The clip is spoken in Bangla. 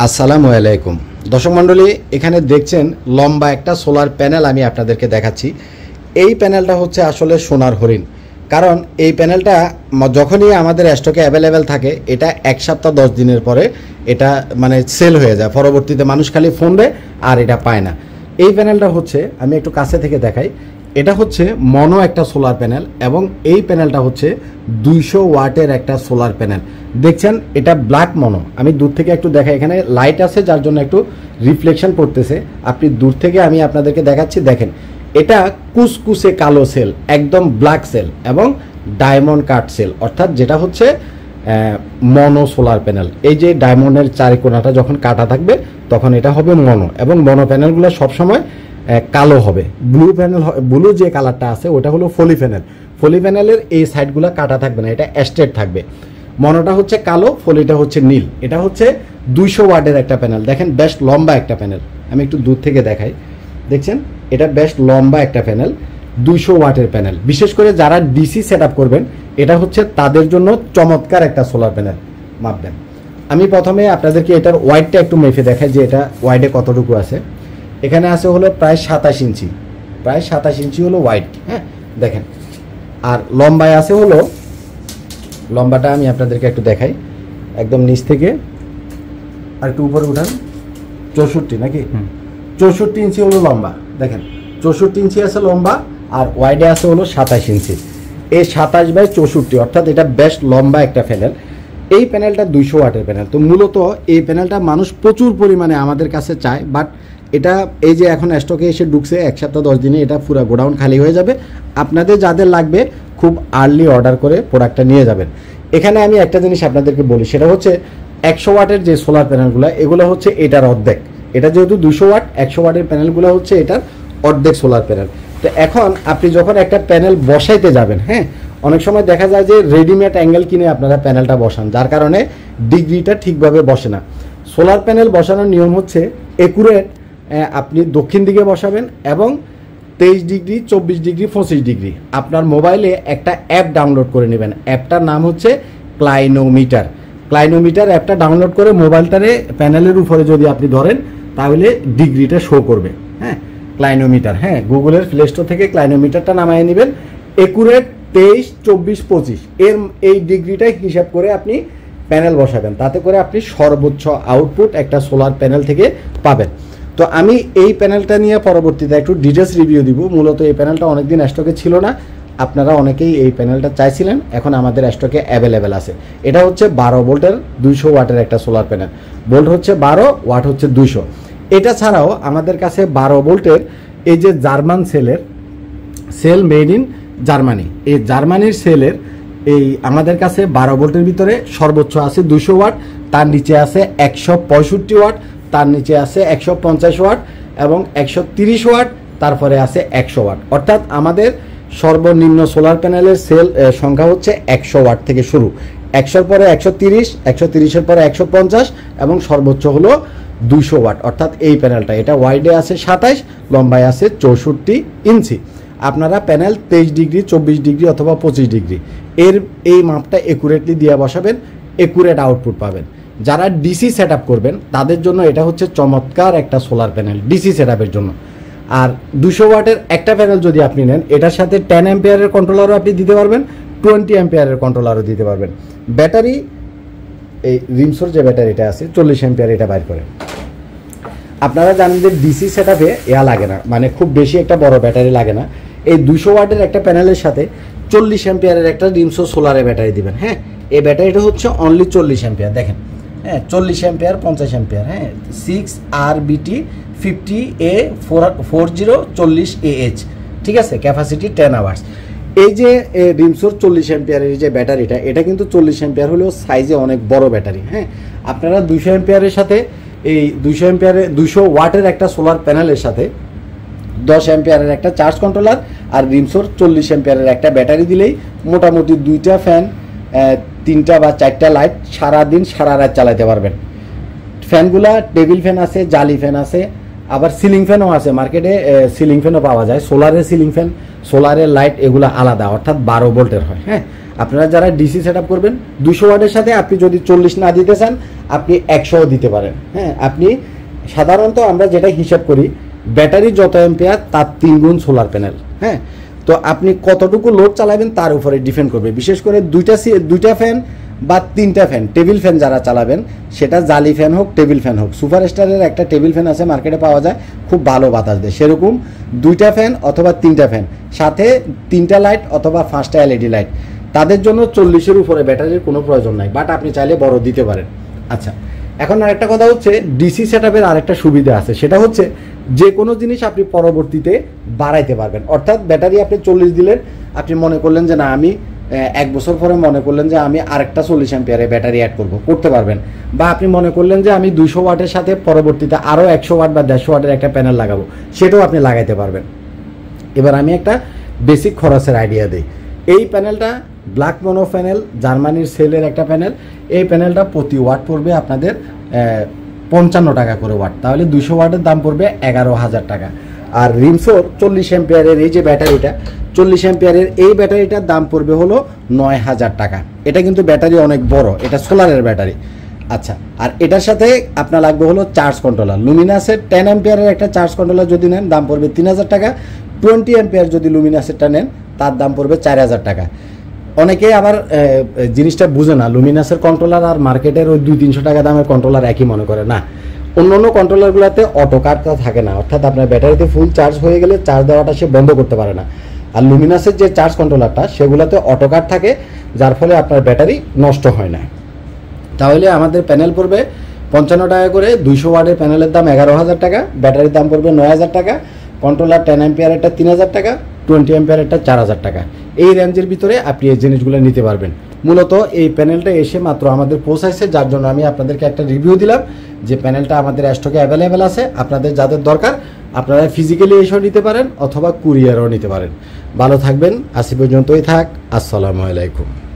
আসসালামু আলাইকুম দর্শক মণ্ডলী, এখানে দেখছেন লম্বা একটা সোলার প্যানেল আমি আপনাদেরকে দেখাচ্ছি। এই প্যানেলটা হচ্ছে আসলে সোনার হরিণ, কারণ এই প্যানেলটা যখনই আমাদের স্টকে অ্যাভেলেবেল থাকে এটা 1 সপ্তাহ 10 দিনের পরে এটা মানে সেল হয়ে যায়। পরবর্তীতে মানুষ খালি ফোন দেয় আর এটা পায় না। এই প্যানেলটা হচ্ছে, আমি একটু কাছে থেকে দেখাই, এটা হচ্ছে মনো একটা সোলার প্যানেল এবং এই প্যানেলটা হচ্ছে 200 ওয়াটের একটা সোলার প্যানেল। দেখছেন এটা ব্ল্যাক মনো। আমি দূর থেকে একটু দেখাই, এখানে লাইট আছে যার জন্য একটু রিফ্লেকশন পড়তেছে। আপনি দূর থেকে আমি আপনাদেরকে দেখাচ্ছি, দেখেন এটা কুসকুসে কালো সেল, একদম ব্ল্যাক সেল এবং ডায়মন্ড কাট সেল, অর্থাৎ যেটা হচ্ছে মনো সোলার প্যানেল। এই যে ডায়মন্ডের চারিকোণাটা যখন কাটা থাকবে তখন এটা হবে মনো, এবং মনো প্যানেলগুলো সবসময় কালো হবে। ব্লু প্যানেল, ব্লু যে কালারটা আছে ওটা হলো ফলি প্যানেল। ফলি প্যানেলের এই সাইডগুলো কাটা থাকবে না, এটা স্ট্রেট থাকবে। মনোটা হচ্ছে কালো, ফলিটা হচ্ছে নীল। এটা হচ্ছে 200 ওয়াটের একটা প্যানেল। দেখেন বেশ লম্বা একটা প্যানেল, আমি একটু দূর থেকে দেখাই। দেখছেন এটা বেশ লম্বা একটা প্যানেল, 200 ওয়াটের প্যানেল। বিশেষ করে যারা ডিসি সেট আপ করবেন এটা হচ্ছে তাদের জন্য চমৎকার একটা সোলার প্যানেল। মাপবেন, আমি প্রথমে আপনাদেরকে এটার ওয়াইডটা একটু মেপে দেখাই যে এটা ওয়াইডে কতটুকু আছে। এখানে আছে হলো প্রায় 27 ইঞ্চি, প্রায় 27 ইঞ্চি হলো ওয়াইড। হ্যাঁ দেখেন, আর লম্বায় আছে হলো, লম্বাটা আমি আপনাদেরকে একটু দেখাই একদম নিচ থেকে আর একটু উপরে উঠান, 64 নাকি 64 ইঞ্চি হলো লম্বা। দেখেন 64 ইঞ্চি আছে লম্বা, আর ওয়াইডে আছে হলো 27 ইঞ্চি। এই 27/64 অর্থাৎ এটা বেশ লম্বা একটা প্যানেল। এই প্যানেলটা 200 ওয়াটের প্যানেল। তো মূলত এই প্যানেলটা মানুষ প্রচুর পরিমাণে আমাদের কাছে চায়, বাট এটা এই যে এখন স্টকে এসে ঢুকছে 1 সপ্তাহ 10 দিনে এটা পুরো গোডাউন খালি হয়ে যাবে। আপনাদের যাদের লাগবে খুব আর্লি অর্ডার করে প্রোডাক্টটা নিয়ে যাবেন। এখানে আমি একটা জিনিস আপনাদেরকে বলি, সেটা হচ্ছে 100 ওয়াটের যে সোলার প্যানেলগুলো এগুলো হচ্ছে এটার অর্ধেক। এটা যেহেতু 200 ওয়াট, 100 ওয়াটের প্যানেলগুলো হচ্ছে এটার অর্ধেক সোলার প্যানেল। তো এখন আপনি যখন একটা প্যানেল বসাইতে যাবেন, হ্যাঁ অনেক সময় দেখা যায় যে রেডিমেড অ্যাঙ্গেল কিনে আপনারা প্যানেলটা বসান, যার কারণে ডিগ্রিটা ঠিকভাবে বসে না। সোলার প্যানেল বসানোর নিয়ম হচ্ছে একুরেট আপনি দক্ষিণ দিকে বসাবেন এবং 23 ডিগ্রি, 24 ডিগ্রি, 25 ডিগ্রি আপনার মোবাইলে একটা অ্যাপ ডাউনলোড করে নেবেন। অ্যাপটার নাম হচ্ছে ক্লাইনোমিটার। ক্লাইনোমিটার অ্যাপটা ডাউনলোড করে মোবাইলটারে প্যানেলের উপরে যদি আপনি ধরেন তাহলে ডিগ্রিটা শো করবে। হ্যাঁ ক্লাইনোমিটার, হ্যাঁ গুগলের প্লে স্টোর থেকে ক্লাইনোমিটারটা নামায় নেবেন। একুরেট 23, 24, 25 এর এই ডিগ্রিটাই হিসাব করে আপনি প্যানেল বসাবেন, তাতে করে আপনি সর্বোচ্চ আউটপুট একটা সোলার প্যানেল থেকে পাবেন। তো আমি এই প্যানেলটা নিয়ে পরবর্তীতে একটু ডিটেলস রিভিউ দিব। মূলত এই প্যানেলটা অনেকদিন স্টকে ছিল না, আপনারা অনেকেই এই প্যানেলটা চাইছিলেন, এখন আমাদের স্টকে অ্যাভেলেবেল আছে। এটা হচ্ছে 12 ভোল্টের 200 ওয়াটের একটা সোলার প্যানেল। ভোল্ট হচ্ছে 12, ওয়াট হচ্ছে 200। এটা ছাড়াও আমাদের কাছে 12 ভোল্টের এই যে জার্মান সেলের, সেল মেড ইন জার্মানি, এই জার্মানির সেলের এই আমাদের কাছে 12 ভোল্টের ভিতরে সর্বোচ্চ আছে 200 ওয়াট, তার নিচে আছে 165 ওয়াট, তার নিচে আছে 150 ওয়াট এবং 130 ওয়াট, তারপরে আছে 100 ওয়াট। অর্থাৎ আমাদের সর্বনিম্ন সোলার প্যানেলের সেল সংখ্যা হচ্ছে 100 ওয়াট থেকে শুরু, 100-র পরে 130, 130-এর পরে 150 এবং সর্বোচ্চ হলো 200 ওয়াট। অর্থাৎ এই প্যানেলটা এটা ওয়াইডে আছে 27, লম্বায় আছে 64 ইঞ্চি। আপনারা প্যানেল 23 ডিগ্রি, 24 ডিগ্রি অথবা 25 ডিগ্রি এর এই মাপটা একুরেটলি দিয়ে বসাবেন, একুরেট আউটপুট পাবেন। যারা ডিসি সেট আপ করবেন তাদের জন্য এটা হচ্ছে চমৎকার একটা সোলার প্যানেল ডিসি সেট আপের জন্য। আর 200 ওয়াটের একটা প্যানেল যদি আপনি নেন, এটার সাথে 10 অ্যাম্পিয়ারের কন্ট্রোলারও আপনি দিতে পারবেন, 20 অ্যাম্পিয়ারের কন্ট্রোলারও দিতে পারবেন। ব্যাটারি, এই রিমসোর যে ব্যাটারিটা আছে 40 অ্যাম্পিয়ার, এটা বাইর করেন। আপনারা জানেন যে ডিসি সেট আপে লাগে না, মানে খুব বেশি একটা বড় ব্যাটারি লাগে না। এই 200 ওয়াটের একটা প্যানেলের সাথে 40 অ্যাম্পিয়ারের একটা রিমসো সোলারের ব্যাটারি দিবেন। হ্যাঁ এই ব্যাটারিটা হচ্ছে অনলি 40 অ্যাম্পিয়ার। দেখেন হ্যাঁ 40 অ্যাম্পিয়ার, 50 অ্যাম্পিয়ার, হ্যাঁ 6RBT 50A4040AH, ঠিক আছে, ক্যাপাসিটি 10 আওয়ার্স। এই যে রিমসোর 40 অ্যাম্পিয়ারের যে ব্যাটারিটা, এটা কিন্তু 40 অ্যাম্পিয়ার হলেও সাইজে অনেক বড় ব্যাটারি। হ্যাঁ আপনারা 200 অ্যাম্পিয়ারের সাথে এই 200 অ্যাম্পিয়ারের 200 ওয়াটের একটা সোলার প্যানেলের সাথে 10 অ্যাম্পিয়ারের একটা চার্জ কন্ট্রোলার আর রিমসোর 40 অ্যাম্পিয়ারের একটা ব্যাটারি দিলেই মোটামুটি 2টা ফ্যান, 3টা বা 4টা লাইট সারাদিন সারা রাত চালাতে পারবেন। ফ্যানগুলা টেবিল ফ্যান আছে, জালি ফ্যান আছে, আবার সিলিং ফ্যানও আছে মার্কেটে, সিলিং ফ্যানও পাওয়া যায়, সোলারের সিলিং ফ্যান, সোলারের লাইট এগুলো আলাদা, অর্থাৎ 12 ভোল্টের হয়। হ্যাঁ, আপনারা যারা ডিসি সেট আপ করবেন 200 ওয়াটের সাথে আপনি যদি 40 না দিতে চান আপনি 100ও দিতে পারেন। হ্যাঁ, আপনি সাধারণত আমরা যেটা হিসাব করি ব্যাটারি যত অ্যাম্পিয়ার তার 3 গুণ সোলার প্যানেল। হ্যাঁ, তো আপনি কতটুকু লোড চালাবেন তার উপরে ডিপেন্ড করবে। বিশেষ করে দুইটা ফ্যান বা 3টা ফ্যান, টেবিল ফ্যান যারা চালাবেন, সেটা জালি ফ্যান হোক টেবিল ফ্যান হোক, সুপারস্টারের একটা টেবিল ফ্যান আছে মার্কেটে পাওয়া যায়, খুব ভালো বাতাস দেয়, সেরকম 2টা ফ্যান অথবা 3টা ফ্যান সাথে 3টা লাইট অথবা 5টা এলইডি লাইট, তাদের জন্য 40-এর উপরে ব্যাটারির কোনো প্রয়োজন নাই, বাট আপনি চাইলে বড় দিতে পারেন। আচ্ছা, এখন আরেকটা কথা হচ্ছে ডিসি সেটআপের আরেকটা সুবিধা আছে, সেটা হচ্ছে যে কোনো জিনিস আপনি পরবর্তীতে বাড়াইতে পারবেন। অর্থাৎ ব্যাটারি আপনি 40 দিলেন, আপনি মনে করলেন যে না আমি 1 বছর পরে মনে করলেন যে আমি আরেকটা 40 অ্যাম্পিয়ারের ব্যাটারি অ্যাড করতে পারবেন। বা আপনি মনে করলেন যে আমি 200 ওয়াটের সাথে পরবর্তীতে আরও 100 ওয়াট বা 150 ওয়াটের একটা প্যানেল লাগাবো, সেটাও আপনি লাগাইতে পারবেন। এবার আমি একটা বেসিক খরচের আইডিয়া দিই। এই প্যানেলটা ব্ল্যাক মনো প্যানেল, জার্মানির সেলের একটা প্যানেল। এই প্যানেলটা প্রতি ওয়াট পড়বে আপনাদের 55 টাকা করে ওয়াট, তাহলে 200 ওয়াটের দাম পড়বে 11,000 টাকা। আর রিমসোর 40 অ্যাম্পিয়ারের এই যে ব্যাটারিটা, 40 অ্যাম্পিয়ারের এই ব্যাটারিটার দাম পড়বে হলো 9,000 টাকা। এটা কিন্তু ব্যাটারি অনেক বড়, এটা সোলারের ব্যাটারি। আচ্ছা, আর এটার সাথে আপনার লাগবে হলো চার্জ কন্ট্রোলার। লুমিনাসের 10 অ্যাম্পিয়ারের একটা চার্জ কন্ট্রোলার যদি নেন দাম পড়বে 3,000 টাকা। 20 অ্যাম্পিয়ার যদি লুমিনাসেরটা নেন তার দাম পড়বে 4,000 টাকা। অনেকেই আবার জিনিসটা বুঝে না, লুমিনাসের কন্ট্রোলার আর মার্কেটের ওই 200-300 টাকা দামের কন্ট্রোলার একই মনে করে না। অন্য কন্ট্রোলারগুলোতে অটো কাটটা থাকে না, অর্থাৎ আপনার ব্যাটারিতে ফুল চার্জ হয়ে গেলে চার্জ দেওয়াটা সে বন্ধ করতে পারে না। আর লুমিনাসের যে চার্জ কন্ট্রোলারটা সেগুলোতে অটো কাট থাকে, যার ফলে আপনার ব্যাটারি নষ্ট হয় না। তাহলে আমাদের প্যানেল পড়বে 55 টাকা করে, 200 ওয়াটের প্যানেলের দাম 11,000 টাকা, ব্যাটারির দাম পড়বে 9,000 টাকা, কন্ট্রোলার 10 অ্যাম্পিয়ারেরটা 3,000 টাকা, 20 অ্যাম্পিয়ারেরটা 4,000 টাকা। এই রেঞ্জের ভিতরে আপনি এই জিনিসগুলো নিতে পারবেন। মূলত এই প্যানেলটা এসে মাত্র আমাদের পৌঁছাইছে, যার জন্য আমি আপনাদেরকে একটা রিভিউ দিলাম যে প্যানেলটা আমাদের স্টকে অ্যাভেলেবেল আছে। আপনাদের যাদের দরকার আপনারা ফিজিক্যালি এসেও নিতে পারেন অথবা কুরিয়ারও নিতে পারেন। ভালো থাকবেন, আজ পর্যন্তই থাক। আসসালামু আলাইকুম।